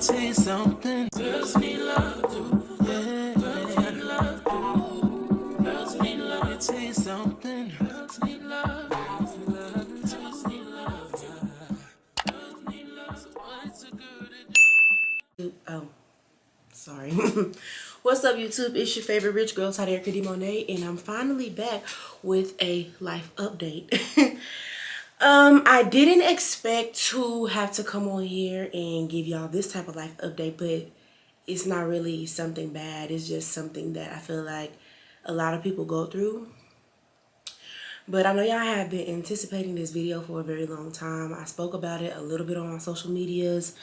Say something. Girls need love too. Yeah. Girls need love too. Girls need love. Say something. Girls need love. Girls need love. Girls need love. Girls need love. So what's a girl to do? Oh, sorry. What's up, YouTube? It's your favorite rich girl, Erica D. Monet, and I'm finally back with a life update. I didn't expect to have to come on here and give y'all this type of life update, but it's not really something bad. It's just something that I feel like a lot of people go through. But I know y'all have been anticipating this video for a very long time. I spoke about it a little bit on my social medias.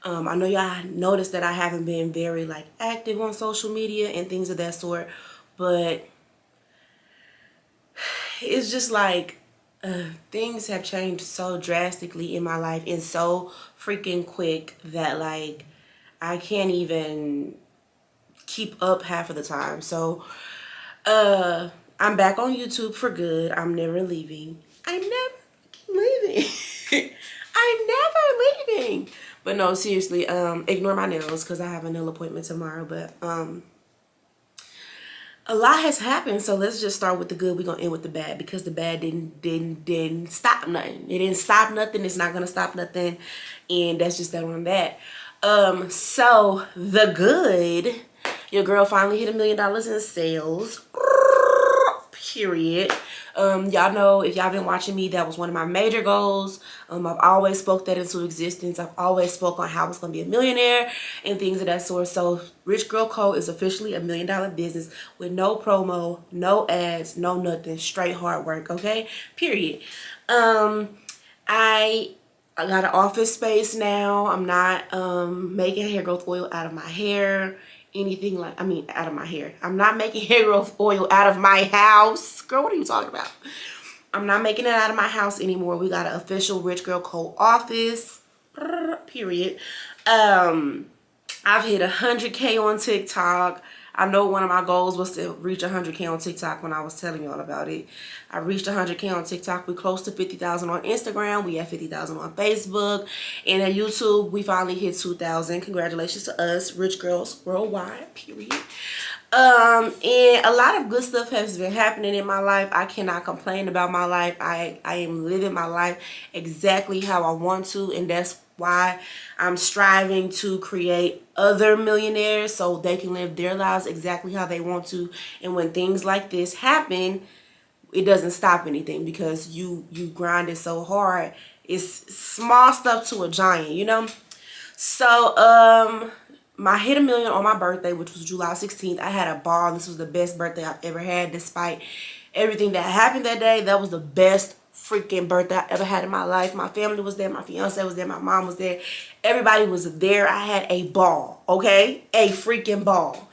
I know y'all noticed that I haven't been very active on social media and things of that sort, but it's just things have changed so drastically in my life and so freaking quick that I can't even keep up half of the time. So I'm back on YouTube for good. I'm never leaving. I'm never leaving. I'm never leaving. But no, seriously, ignore my nails because I have a nail appointment tomorrow. But a lot has happened, so let's just start with the good. We're gonna end with the bad because the bad didn't stop nothing. It didn't stop nothing. It's not gonna stop nothing, and that's just that on that. So the good, your girl finally hit $1 million in sales. Period. Y'all know, if y'all been watching me, that was one of my major goals. I've always spoke that into existence. I've always spoke on how I was gonna be a millionaire and things of that sort. So Rich Girl Co is officially $1 million business with no promo, no ads, no nothing, straight hard work. Okay, period. I got an office space now. I'm not making hair growth oil out of my hair, anything out of my hair. I'm not making hair growth oil out of my house. Girl, what are you talking about? I'm not making it out of my house anymore. We got an official Rich Girl Co office. Period. I've hit 100K on TikTok. I know one of my goals was to reach 100K on TikTok when I was telling y'all about it. I reached 100K on TikTok. We're close to 50,000 on Instagram. We have 50,000 on Facebook. And at YouTube, we finally hit 2,000. Congratulations to us, Rich Girls Worldwide, period. And a lot of good stuff has been happening in my life. I cannot complain about my life. I am living my life exactly how I want to, and that's why I'm striving to create other millionaires so they can live their lives exactly how they want to. And when things like this happen, it doesn't stop anything because you grinded so hard. It's small stuff to a giant, you know? So I hit $1 million on my birthday, which was July 16th. I had a ball. This was the best birthday I've ever had, despite everything that happened that day. That was the best freaking birthday I ever had in my life. My family was there. My fiance was there. My mom was there. Everybody was there. I had a ball, okay? A freaking ball.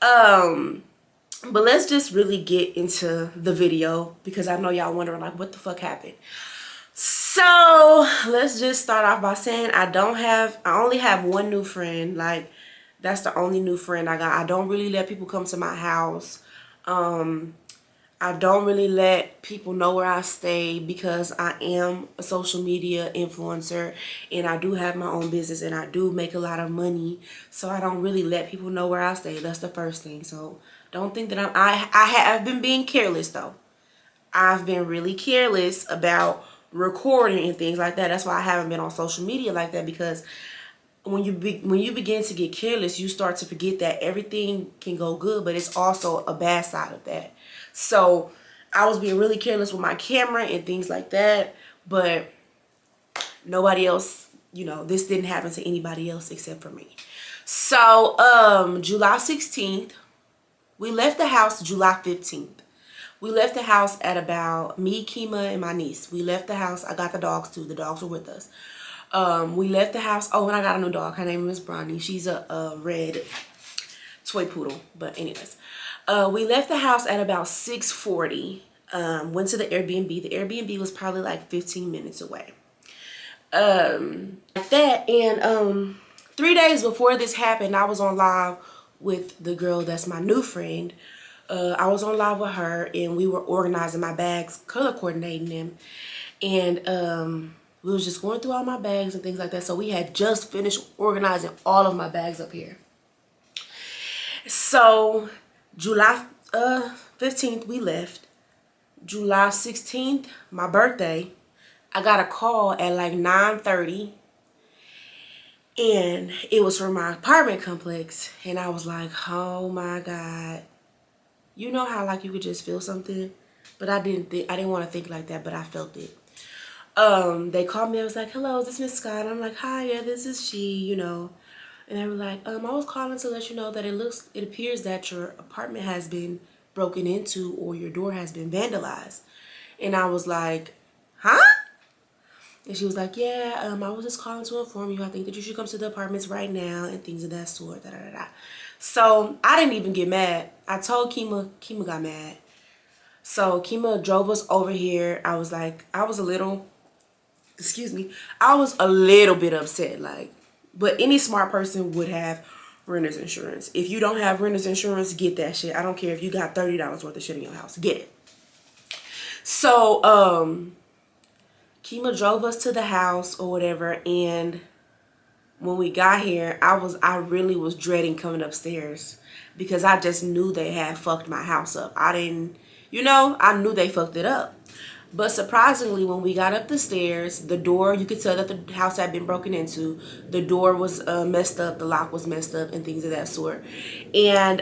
But let's just really get into the video because I know y'all wondering what the fuck happened. So let's just start off by saying I only have one new friend. That's the only new friend I got. I don't really let people come to my house. I don't really let people know where I stay because I am a social media influencer and I do have my own business and I do make a lot of money. So I don't really let people know where I stay. That's the first thing. So don't think that I've been being careless though. I've been really careless about recording and things like that. That's why I haven't been on social media like that, because when you begin to get careless, you start to forget that everything can go good, but it's also a bad side of that. So I was being really careless with my camera and things like that, but nobody else, this didn't happen to anybody else except for me. So July 16th, we left the house July 15th. We left the house at about me, Kima, and my niece. We left the house. I got the dogs too. The dogs were with us. We left the house. Oh, and I got a new dog. Her name is Bronny. She's a red toy poodle. But anyways, we left the house at about 6:40. Went to the Airbnb. The Airbnb was probably 15 minutes away. Like that. And 3 days before this happened, I was on live with the girl that's my new friend. I was on live with her and we were organizing my bags, color coordinating them. And We was just going through all my bags and things like that. So we had just finished organizing all of my bags up here. So July 15th, we left. July 16th, my birthday, I got a call at like 9:30. And it was from my apartment complex. And I was like, oh my God. You know how like you could just feel something? But I didn't want to think like that, but I felt it. They called me. I was like, hello, is this Miss Scott? I'm like, hi, yeah, this is she, you know. And they were like, I was calling to let you know that it appears that your apartment has been broken into or your door has been vandalized. And I was like, huh? And she was like, yeah, I was just calling to inform you. I think that you should come to the apartments right now and things of that sort. Da, da, da, da. So I didn't even get mad. I told Kima. Kima got mad. So Kima drove us over here. I was a little bit upset. Like, but any smart person would have renter's insurance. If you don't have renter's insurance, get that shit. I don't care if you got $30 worth of shit in your house. Get it. So, Kima drove us to the house or whatever, and when we got here, I really was dreading coming upstairs because I just knew they had fucked my house up. I knew they fucked it up. But surprisingly, when we got up the stairs, the door, you could tell that the house had been broken into. The door was messed up, the lock was messed up, and things of that sort. And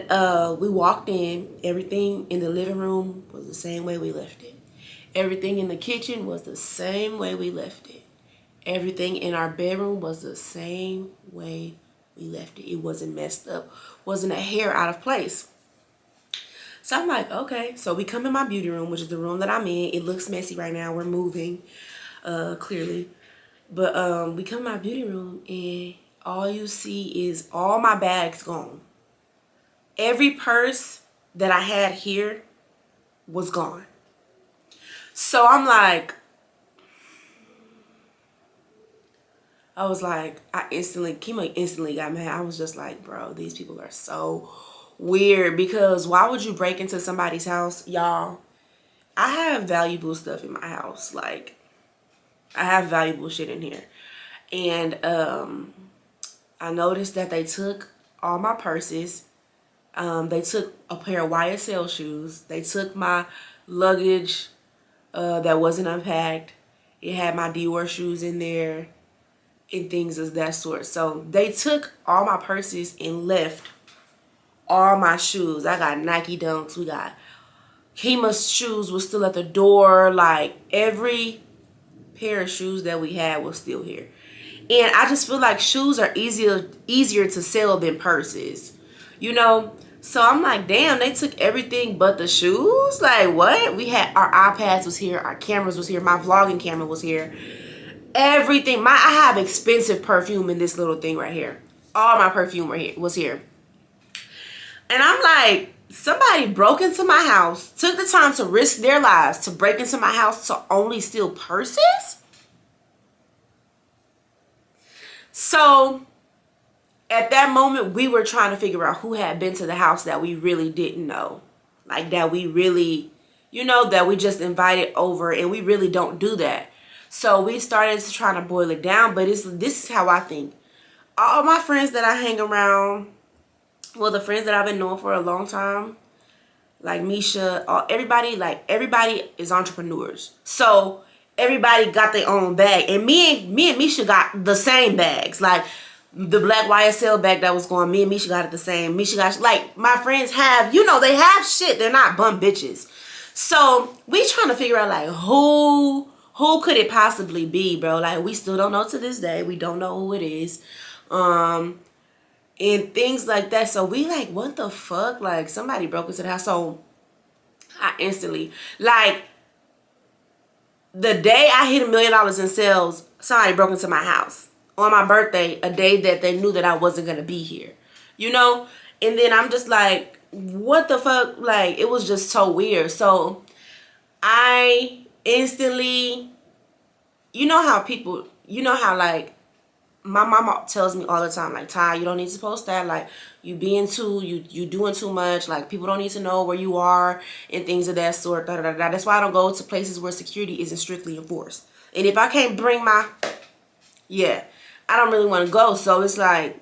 we walked in. Everything in the living room was the same way we left it. Everything in the kitchen was the same way we left it. Everything in our bedroom was the same way we left it. It wasn't messed up, wasn't a hair out of place. So I'm like, okay. So we come in my beauty room, which is the room that I'm in. It looks messy right now. We're moving, clearly. But we come in my beauty room, and all you see is all my bags gone. Every purse that I had here was gone. So I'm like, Kima instantly got mad. I was just like, bro, these people are so weird, because why would you break into somebody's house? Y'all, I have valuable stuff in my house. Like, I have valuable shit in here. And I noticed that they took all my purses. They took a pair of YSL shoes. They took my luggage that wasn't unpacked. It had my Dior shoes in there and things of that sort. So they took all my purses and left all my shoes. I got Nike Dunks. We got Kima's shoes was still at the door. Like, every pair of shoes that we had was still here. And I just feel like shoes are easier to sell than purses, you know. So I'm like, damn, they took everything but the shoes. Like, what? We had our iPads was here, our cameras was here, my vlogging camera was here, everything. I have expensive perfume in this little thing right here. All my perfume was here. And I'm like, somebody broke into my house, took the time to risk their lives to break into my house to only steal purses? So at that moment, we were trying to figure out who had been to the house that we really didn't know. Like, that we really, that we just invited over, and we really don't do that. So we started to try to boil it down, but this is how I think. All my friends that I hang around, well, the friends that I've been knowing for a long time, like Misha, everybody is entrepreneurs. So everybody got their own bag. And me and Misha got the same bags. Like, the black YSL bag that was going, me and Misha got it the same. Misha got, like, my friends have, they have shit. They're not bum bitches. So we trying to figure out, like, who could it possibly be, bro? Like, we still don't know to this day. We don't know who it is. And things like that. So we like, what the fuck? Like, somebody broke into the house. So I instantly, like, the day I hit $1 million in sales, somebody broke into my house on my birthday, a day that they knew that I wasn't going to be here, And then I'm just like, what the fuck? Like, it was just so weird. So I instantly, how like, my mama tells me all the time, like, Ty, you don't need to post that. Like, you doing too much. Like, people don't need to know where you are and things of that sort. Da, da, da, da. That's why I don't go to places where security isn't strictly enforced. And if I can't bring my, yeah, I don't really want to go. So it's like,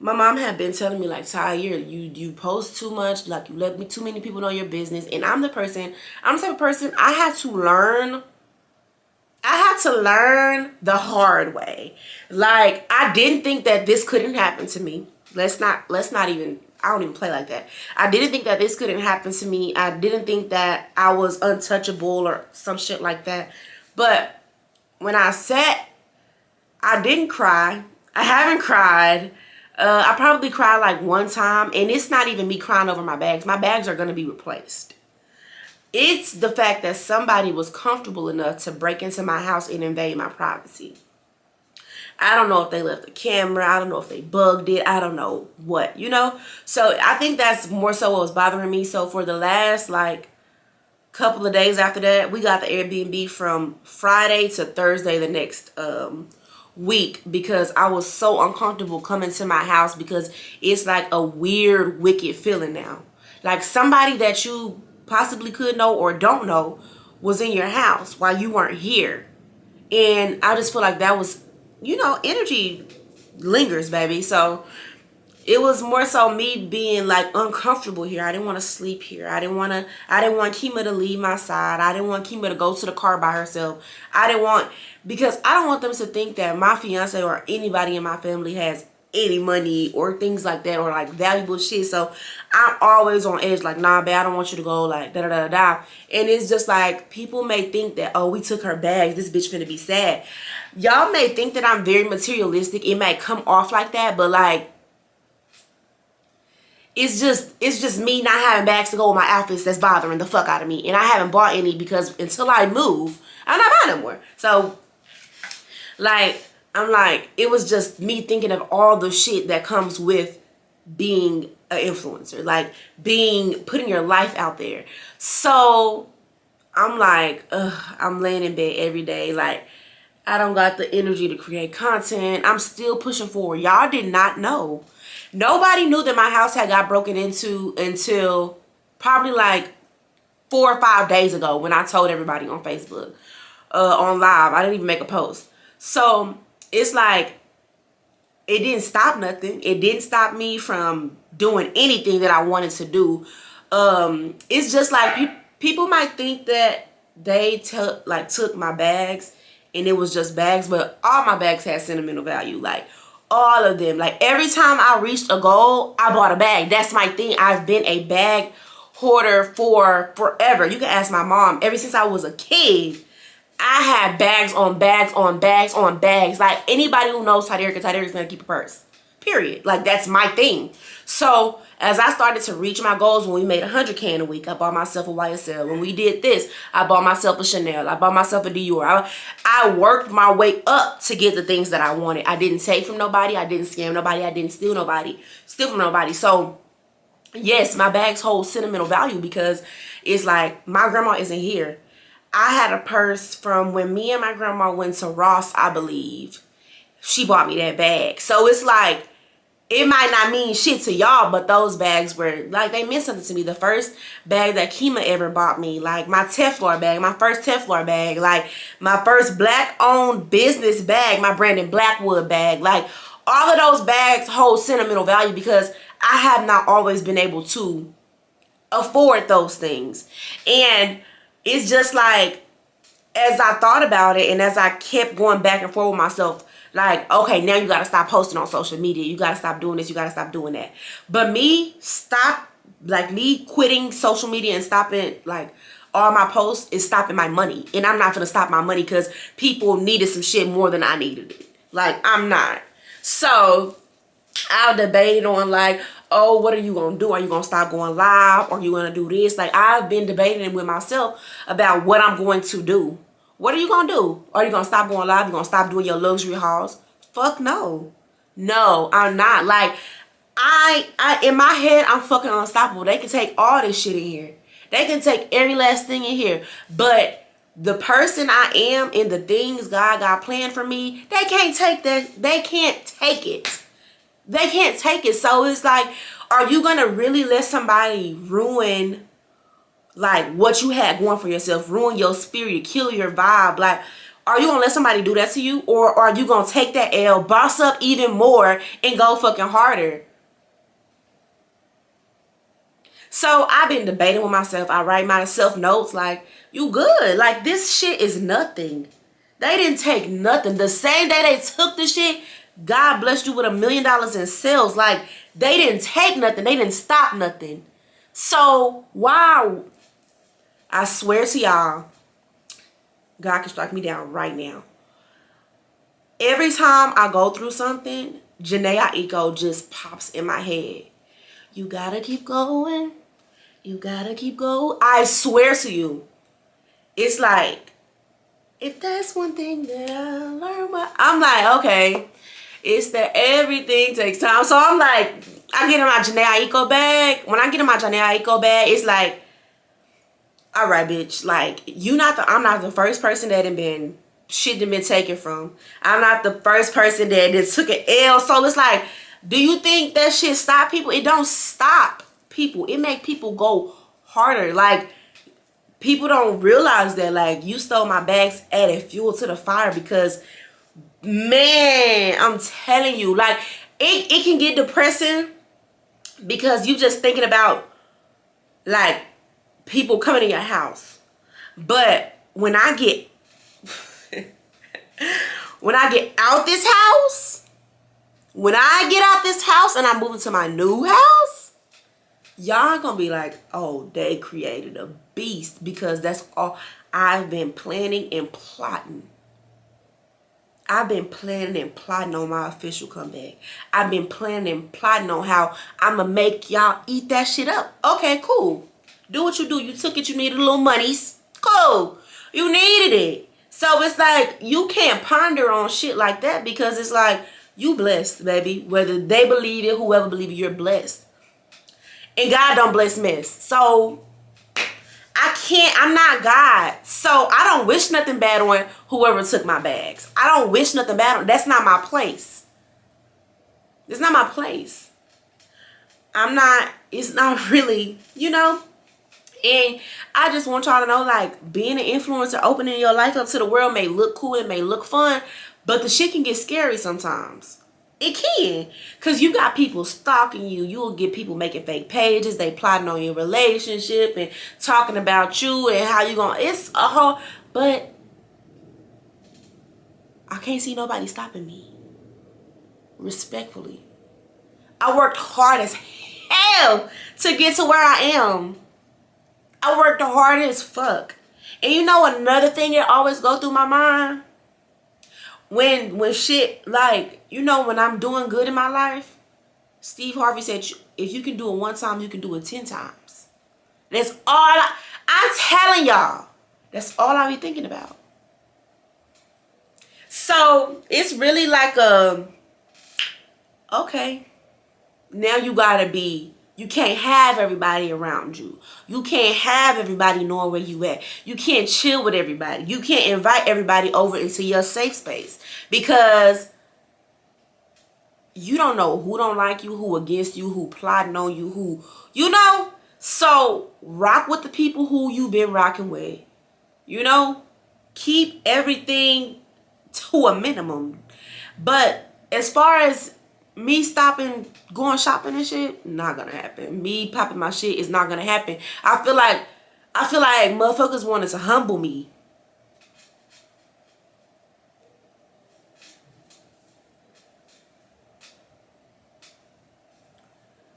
my mom had been telling me like, Ty, you post too much, like you let me too many people know your business. And I'm the type of person, I had to learn the hard way. Like, I didn't think that this couldn't happen to me. Let's not even, I don't even play like that. I didn't think that this couldn't happen to me. I didn't think that I was untouchable or some shit like that. But when I sat, I didn't cry. I haven't cried. I probably cried like one time, and it's not even me crying over my bags. My bags are going to be replaced. It's the fact that somebody was comfortable enough to break into my house and invade my privacy. I don't know if they left the camera. I don't know if they bugged it. I don't know what, you know? So I think that's more so what was bothering me. So for the last like couple of days after that, we got the Airbnb from Friday to Thursday the next week, because I was so uncomfortable coming to my house, because it's like a weird, wicked feeling now. Like somebody that you possibly could know or don't know was in your house while you weren't here. And I just feel like that was, you know, energy lingers, baby. So it was more so me being like uncomfortable here. I didn't want to sleep here. I didn't want Kima to leave my side. I didn't want Kima to go to the car by herself. Because I don't want them to think that my fiance or anybody in my family has any money or things like that, or like valuable shit. So I'm always on edge, like, nah, babe, I don't want you to go, like, da da da da. And it's just like, people may think that, oh, we took her bags, this bitch finna be sad. Y'all may think that I'm very materialistic. It might come off like that, but like, it's just me not having bags to go with my outfits that's bothering the fuck out of me. And I haven't bought any, because until I move, I'm not buying no more. So like, I'm like, it was just me thinking of all the shit that comes with being an influencer, like putting your life out there. So I'm like, I'm laying in bed every day. Like, I don't got the energy to create content. I'm still pushing forward. Y'all did not know. Nobody knew that my house had got broken into until probably like 4 or 5 days ago, when I told everybody on Facebook, on live. I didn't even make a post. So it's like, it didn't stop nothing. It didn't stop me from doing anything that I wanted to do. It's just like, people might think that they took my bags and it was just bags, but all my bags had sentimental value. Like, all of them. Like, every time I reached a goal, I bought a bag. That's my thing. I've been a bag hoarder for forever. You can ask my mom. Ever since I was a kid, I had bags on bags on bags on bags. Like, anybody who knows Tyderica's gonna keep a purse. Period. Like, that's my thing. So as I started to reach my goals, when we made 100K in a week, I bought myself a YSL. When we did this, I bought myself a Chanel. I bought myself a Dior. I worked my way up to get the things that I wanted. I didn't take from nobody. I didn't scam nobody. I didn't steal from nobody. So yes, my bags hold sentimental value, because it's like, my grandma isn't here. I had a purse from when me and my grandma went to Ross, I believe. She bought me that bag. So it's like, it might not mean shit to y'all, but those bags were, like, they meant something to me. The first bag that Kima ever bought me, like my Teflon bag, my first Teflon bag, like my first black-owned business bag, my Brandon Blackwood bag. Like, all of those bags hold sentimental value, because I have not always been able to afford those things. And it's just like, as I thought about it, and as I kept going back and forth with myself, like, okay, now you gotta stop posting on social media. You gotta stop doing this. You gotta stop doing that. But me quitting social media and stopping, like, all my posts is stopping my money. And I'm not gonna stop my money, because people needed some shit more than I needed it. Like, I'm not. So I debated on, like, oh, what are you gonna do? Are you gonna stop going live? Or are you gonna do this? Like, I've been debating with myself about what I'm going to do. What are you gonna do? Are you gonna stop going live? You gonna stop doing your luxury hauls? Fuck no. No, I'm not. Like, I in my head, I'm fucking unstoppable. They can take all this shit in here. They can take every last thing in here. But the person I am and the things God got planned for me, they can't take that. They can't take it. They can't take it. So it's like, are you gonna really let somebody ruin like what you had going for yourself, ruin your spirit, kill your vibe. Like, are you gonna let somebody do that to you, or are you gonna take that L, boss up even more, and go fucking harder? So I've been debating with myself. I write myself notes like, you good. Like, this shit is nothing. They didn't take nothing. The same day they took the shit, God blessed you with $1 million in sales. Like, they didn't take nothing. They didn't stop nothing. So, wow. I swear to y'all, God can strike me down right now. Every time I go through something, Janae Aiko just pops in my head. You gotta keep going. You gotta keep going. I swear to you. It's like, if that's one thing that I learned, I'm like, okay. It's that everything takes time. So I'm like, I get in my Janae Aiko bag. When I get in my Janae Aiko bag, it's like, all right, bitch. Like, I'm not the first person that shit done been taken from. I'm not the first person that took an L. So it's like, do you think that shit stop people? It don't stop people. It make people go harder. Like, people don't realize that, like, you stole my bags, added fuel to the fire, because, man, I'm telling you, like, it can get depressing because you just thinking about, like, people coming in your house. But when I get out this house, when I get out this house and I move into my new house, y'all gonna be like, oh, they created a beast, because that's all I've been planning and plotting. I've been planning and plotting on my official comeback. I've been planning and plotting on how I'm gonna make y'all eat that shit up. Okay, cool. Do what you do. You took it. You needed a little monies. Cool. You needed it. So it's like, you can't ponder on shit like that, because it's like, you blessed, baby. Whether they believe it, whoever believe it, you're blessed. And God don't bless mess. So I'm not God. So I don't wish nothing bad on whoever took my bags. I don't wish nothing bad on. That's not my place. It's not my place. It's not really, you know. And I just want y'all to know, like, being an influencer, opening your life up to the world may look cool, it may look fun, but the shit can get scary sometimes. It can. Because you got people stalking you. You will get people making fake pages. They plotting on your relationship and talking about you and how you going. It's a whole. But I can't see nobody stopping me. Respectfully. I worked hard as hell to get to where I am. I worked hard as fuck. And you know another thing that always go through my mind? When shit, like, you know, when I'm doing good in my life, Steve Harvey said, if you can do it one time, you can do it 10 times. That's all I'm telling y'all. That's all I be thinking about. So it's really like okay, now you can't have everybody around you. You can't have everybody knowing where you at. You can't chill with everybody. You can't invite everybody over into your safe space, because you don't know who don't like you, who against you, who plotting on you, who, you know. So rock with the people who you've been rocking with. You know, keep everything to a minimum. But as far as me stopping going shopping and shit, not gonna happen. Me popping my shit is not gonna happen. I feel like motherfuckers wanted to humble me.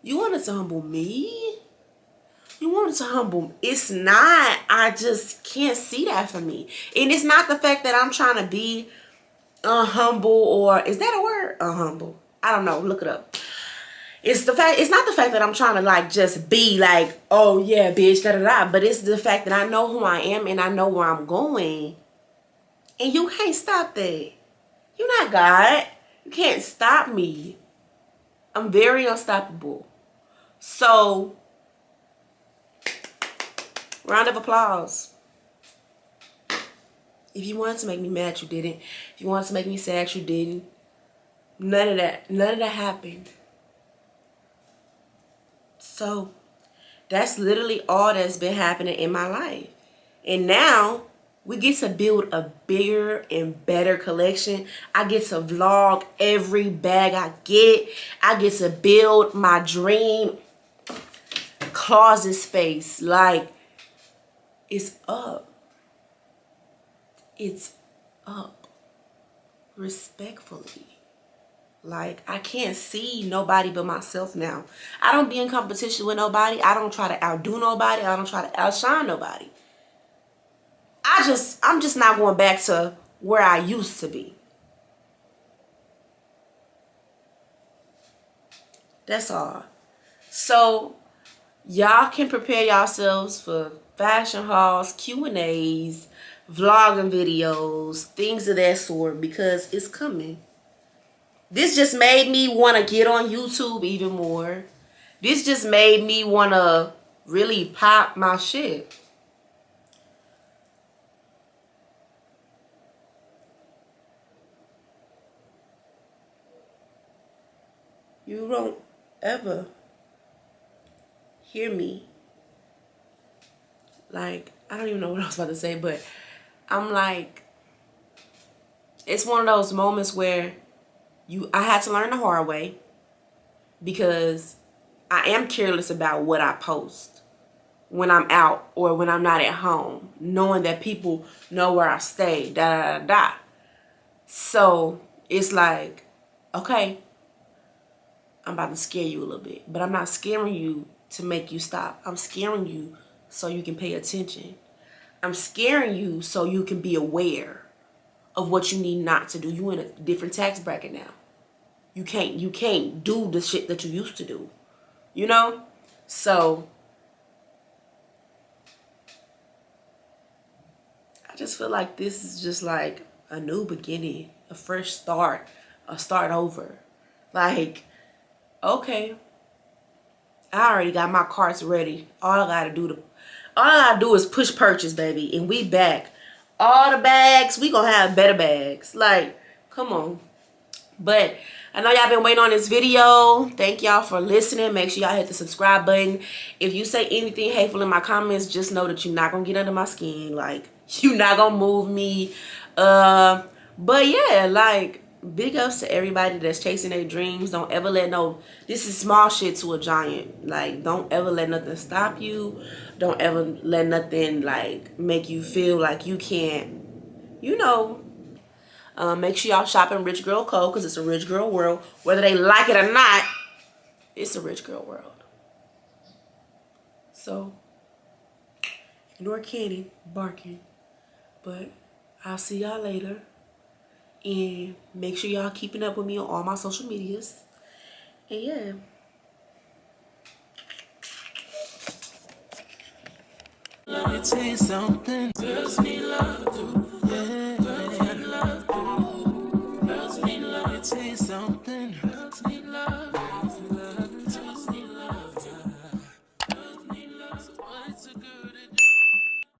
You wanted to humble me? You wanted to humble me? It's not. I just can't see that for me. And it's not the fact that I'm trying to be humble, or is that a word? Humble. I don't know. Look it up. It's not the fact that I'm trying to, like, just be like, oh yeah, bitch, da da da. But it's the fact that I know who I am and I know where I'm going. And you can't stop that. You're not God. You can't stop me. I'm very unstoppable. So, round of applause. If you wanted to make me mad, you didn't. If you wanted to make me sad, you didn't. None of that happened. So, That's literally all that's been happening in my life. And now we get to build a bigger and better collection. I get to vlog every bag I get. I get to build my dream closet space. Like, it's up. It's up. Respectfully. Like, I can't see nobody but myself now. I don't be in competition with nobody. I don't try to outdo nobody. I don't try to outshine nobody. I'm just not going back to where I used to be. That's all. So, y'all can prepare yourselves for fashion hauls, Q&As, vlogging videos, things of that sort, because it's coming. This just made me want to get on YouTube even more. This just made me want to really pop my shit. You don't ever hear me. Like, I don't even know what I was about to say, but I'm like, it's one of those moments where I had to learn the hard way, because I am careless about what I post when I'm out or when I'm not at home, knowing that people know where I stay, da da da da. So it's like, okay, I'm about to scare you a little bit, but I'm not scaring you to make you stop. I'm scaring you so you can pay attention. I'm scaring you so you can be aware of what you need not to do. You in a different tax bracket now. You can't do the shit that you used to do. You know? So I just feel like this is just like a new beginning, a fresh start, a start over. Like, okay, I already got my carts ready. All I gotta do is push purchase, baby, and we back. All the bags, we gonna have better bags. Like, come on. But I know y'all been waiting on this video. Thank y'all for listening. Make sure y'all hit the subscribe button. If you say anything hateful in my comments, just know that you're not gonna get under my skin. Like, you're not gonna move me. But yeah, like, big ups to everybody that's chasing their dreams. Don't ever let this is small shit to a giant. Like, don't ever let nothing stop you. Don't ever let nothing, like, make you feel like you can't, you know. Make sure y'all shop in Rich Girl Code, because it's a rich girl world. Whether they like it or not, it's a rich girl world. So, ignore Kenny barking. But I'll see y'all later. And make sure y'all keeping up with me on all my social medias. And yeah. Let me tell you something. Just need love to, yeah.